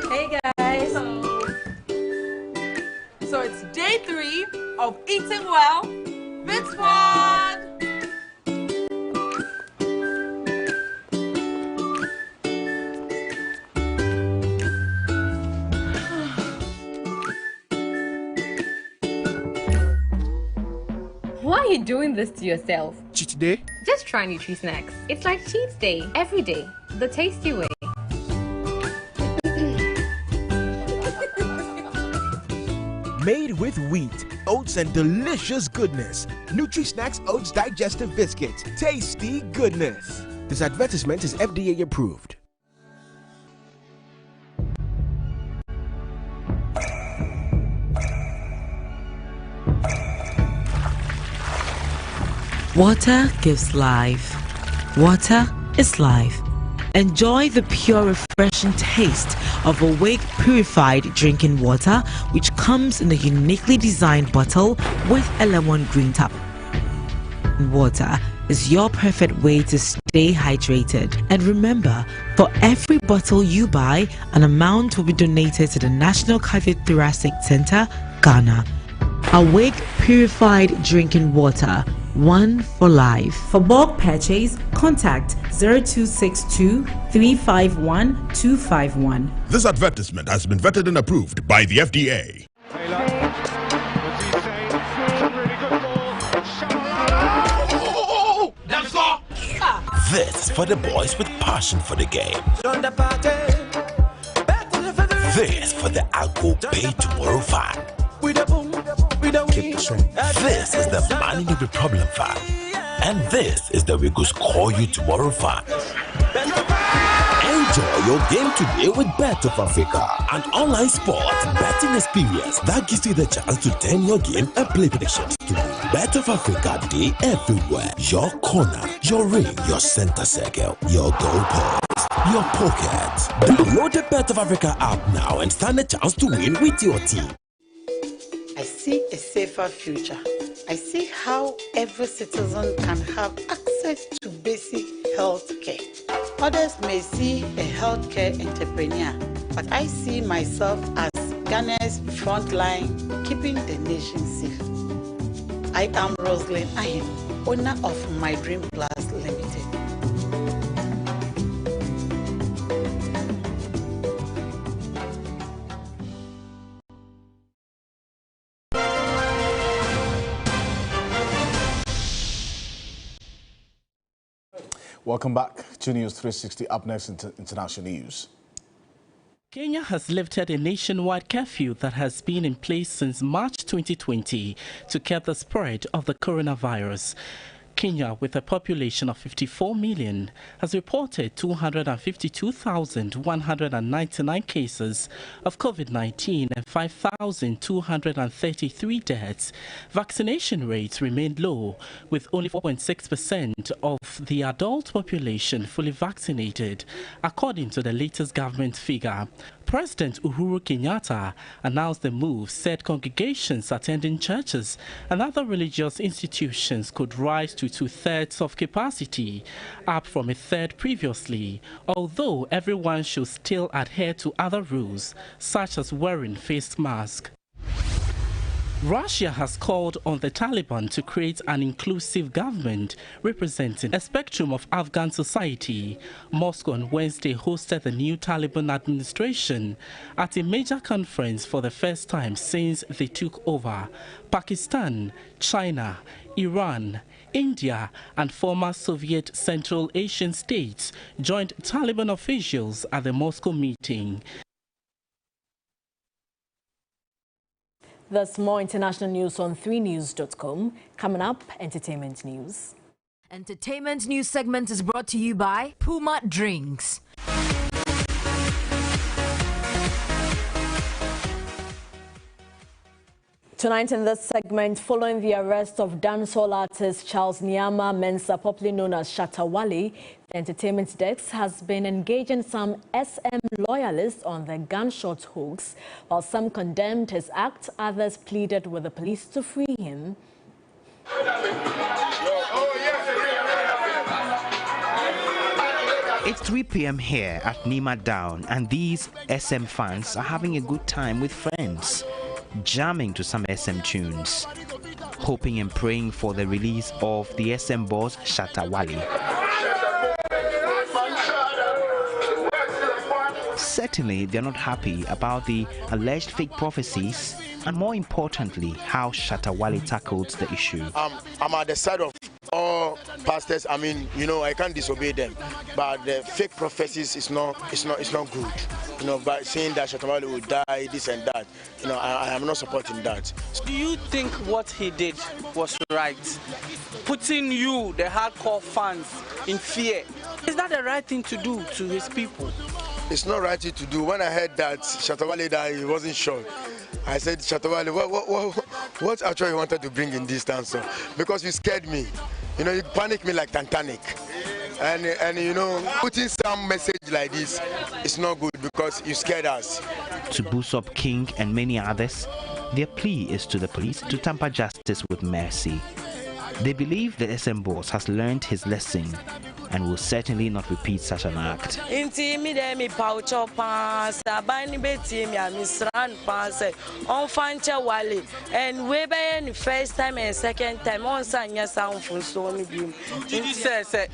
Hey guys. So it's day 3 of eating well with Squad. Why are you doing this to yourself? Cheat day? Just try Nutri-Snacks. It's like cheat day every day, the tasty way. Made with wheat, oats, and delicious goodness. Nutri-Snacks Oats Digestive Biscuits. Tasty goodness. This advertisement is FDA approved. Water gives life. Water is life. Enjoy the pure, refreshing taste of Awake Purified Drinking Water, which comes in a uniquely designed bottle with a lemon green top. Water is your perfect way to stay hydrated. And remember, for every bottle you buy, an amount will be donated to the National Cardiothoracic Center, Ghana. Awake Purified Drinking Water. One for life. For bulk purchase, contact 0262 351 251. This advertisement has been vetted and approved by the FDA. This is for the boys with passion for the game. This for the I Go Pay Tomorrow fan. This is the Money No Be Problem fan. And this is the We Go Score You Tomorrow fan. Enjoy your game today with Bet of Africa, an online sports betting experience that gives you the chance to turn your game and play predictions to Bet of Africa Day everywhere. Your corner, your ring, your center circle, your goal post, your pocket. Download the Bet of Africa app now and stand a chance to win with your team. I see a safer future. I see how every citizen can have access to basic health care. Others may see a healthcare entrepreneur, but I see myself as Ghana's frontline, keeping the nation safe. I am Rosalind Ahim, owner of My Dream Plus Limited. Welcome back to News 360. Up next, international news. Kenya has lifted a nationwide curfew that has been in place since March 2020 to curb the spread of the coronavirus. Kenya, with a population of 54 million, has reported 252,199 cases of COVID-19 and 5,233 deaths. Vaccination rates remain low, with only 4.6% of the adult population fully vaccinated, according to the latest government figure. President Uhuru Kenyatta announced the move said congregations attending churches and other religious institutions could rise to 2/3 of capacity, up from 1/3 previously, although everyone should still adhere to other rules, such as wearing face masks. Russia has called on the Taliban to create an inclusive government representing a spectrum of Afghan society. Moscow on Wednesday hosted the new Taliban administration at a major conference for the first time since they took over. Pakistan, China, Iran, India and former Soviet Central Asian states joined Taliban officials at the Moscow meeting. There's more international news on 3news.com. Coming up, entertainment news. Entertainment news segment is brought to you by Puma Drinks. Tonight in this segment, following the arrest of dancehall artist Charles Nyama Mensah, popularly known as Shatta Wale, the entertainment desk has been engaging some SM loyalists on the gunshot hoax. While some condemned his act, others pleaded with the police to free him. It's 3 p.m. here at Nima Down, and these SM fans are having a good time with friends, jamming to some SM tunes, hoping and praying for the release of the SM boss Shatta Wale. Certainly, they're not happy about the alleged fake prophecies, and more importantly, how Shatta Wale tackled the issue. I'm at the side of all pastors. I mean, you know, I can't disobey them, but the fake prophecies is not good. You know, by saying that Shatta Wale will die, this and that, you know, I am not supporting that. Do you think what he did was right? Putting you, the hardcore fans, in fear, is that the right thing to do to his people? It's not right thing to do. When I heard that Shatta Wale died, he wasn't sure. I said, Shatta Wale, what actually you wanted to bring in this answer? Because you scared me. You know, you panicked me like Titanic. And you know, putting some message like this is not good because you scared us. To Busop King and many others, their plea is to the police to temper justice with mercy. They believe the SM boss has learned his lesson and will certainly not repeat such an act. And way by any first time and second time on Sanya sound for so many. Did you say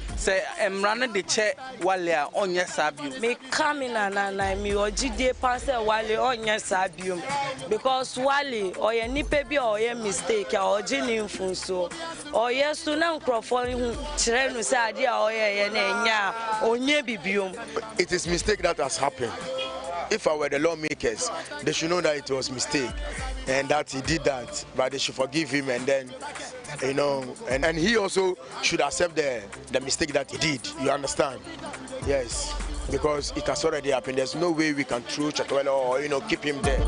running the chair Wale on your sabium? Me coming and me or GD passer Wale on your sabium because Wale or your nipebi or your mistake or genuine funso or yes to now crawling Chirenu Sadia or it is mistake that has happened. If I were the lawmakers, they should know that it was mistake and that he did that, but they should forgive him, and then, you know, and he also should accept the mistake that he did. You understand? Yes, because it has already happened. There's no way we can throw Shatta Wale or, you know, keep him there.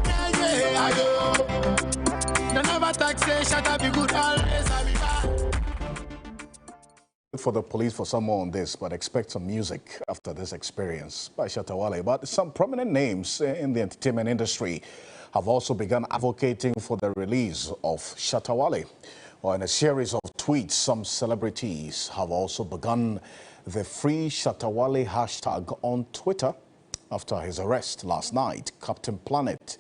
For the police for some more on this, but expect some music after this experience by Shatta Wale. But some prominent names in the entertainment industry have also begun advocating for the release of Shatta Wale. Or in a series of tweets, some celebrities have also begun the Free Shatta Wale hashtag on Twitter after his arrest last night. Captain Planet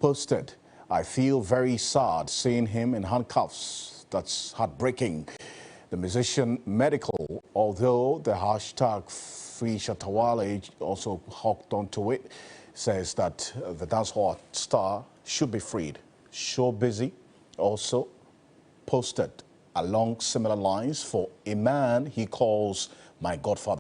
posted, "I feel very sad seeing him in handcuffs. That's heartbreaking." The musician Medical, although the hashtag Free Shatta Wale also hooked onto it, says that the dancehall star should be freed. Showbizzy also posted along similar lines for a man he calls my godfather.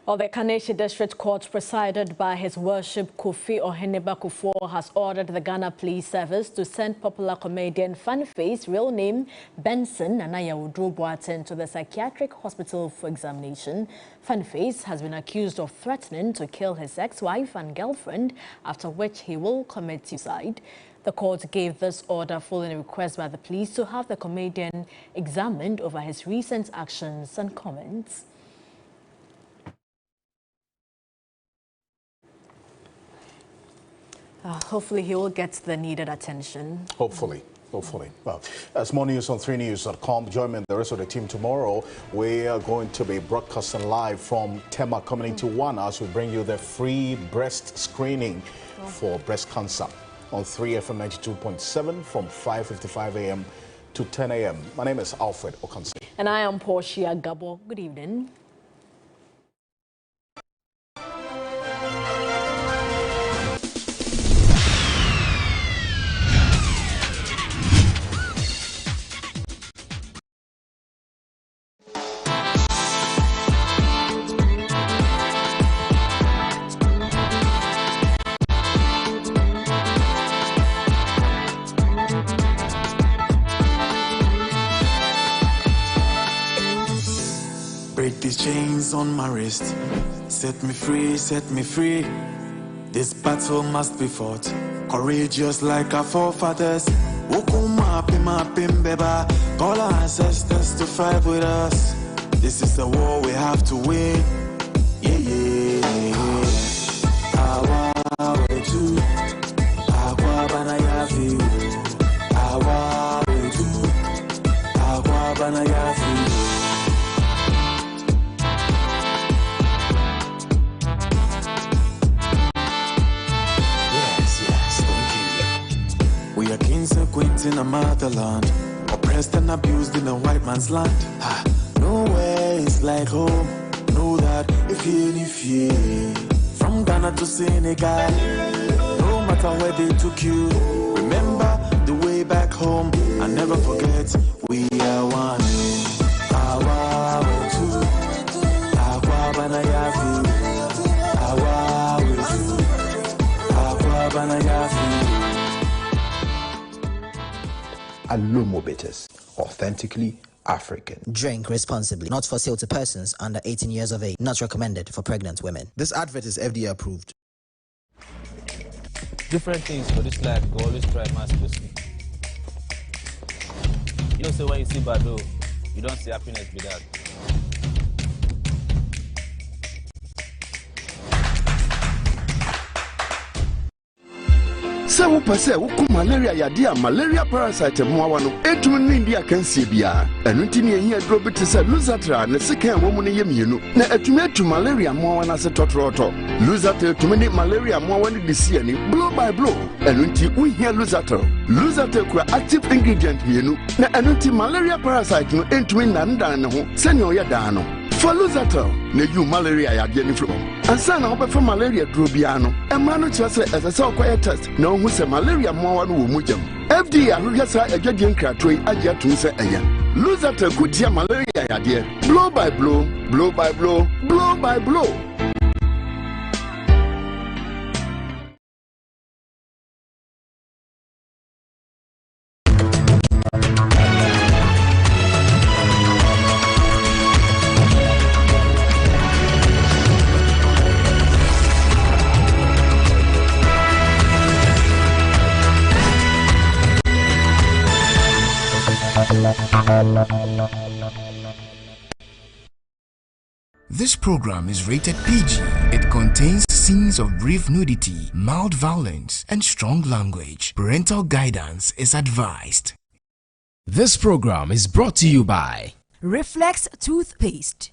Well, the Kaneshie District Court, presided by His Worship Kofi Oheneba Kufuor, has ordered the Ghana Police Service to send popular comedian Funface, real name Benson Anayawudru Boateng, to the psychiatric hospital for examination. Funface has been accused of threatening to kill his ex-wife and girlfriend, after which he will commit suicide. The court gave this order following a request by the police to have the comedian examined over his recent actions and comments. Hopefully he will get the needed attention. Hopefully. Well, as more news on 3news.com. Join me and the rest of the team tomorrow. We are going to be broadcasting live from Tema Community 1 as we bring you the free breast screening for breast cancer on 3FM 92.7 from 5:55 a.m. to 10 a.m. My name is Alfred Okansi. And I am Portia Gabo. Good evening. chains on my wrist. Set me free, set me free. This battle must be fought. Courageous like our forefathers. Ukuma pima pimbeba. Call our ancestors to fight with us. This is the war we have to win. Yeah, yeah, yeah. Awa wetu, agwa banayafi. Awa wetu, agwa banayafi. We are kings and queens in a motherland, oppressed and abused in a white man's land. Nowhere is like home. Know that if you from Ghana to Senegal, no matter where they took you, remember the way back home and never forget we are one. Awa wetu, agwa banayafi. Awa wetu, agwa banayafi. Alomo Bitters, authentically African. Drink responsibly. Not for sale to persons under 18 years of age. Not recommended for pregnant women. This advert is FDA approved. Different things for this life, go always try masterfully. You know, so when you see Bado, you don't see happiness with that. Se wo pese wo ku malaria yade a malaria parasite moawa no etum no ndia kansie bia enu nti ne ehia dro bete se Luzatra ne sekan wo mu ne yemienu na etum malaria moawa na se totroto Luzatra etum ne malaria moawa ne disia ni blow by blow enu nti wo hia Luzatra kura active ingredient mienu na enu nti malaria parasite no etum nandan ne ho se ne oyeda no for Luzatra ne you malaria yade ni from ansa na obefa malaria dro bia no emra no kire se esese okoye test na ohu se malaria moawa no wo mujam FDA ahwehwe sa agwade nkratoi age atum se eya Luzatra kutia malaria yade blow by blow blow by blow blow by blow. This program is rated PG. It contains scenes of brief nudity, mild violence, and strong language. Parental guidance is advised. This program is brought to you by Reflex toothpaste.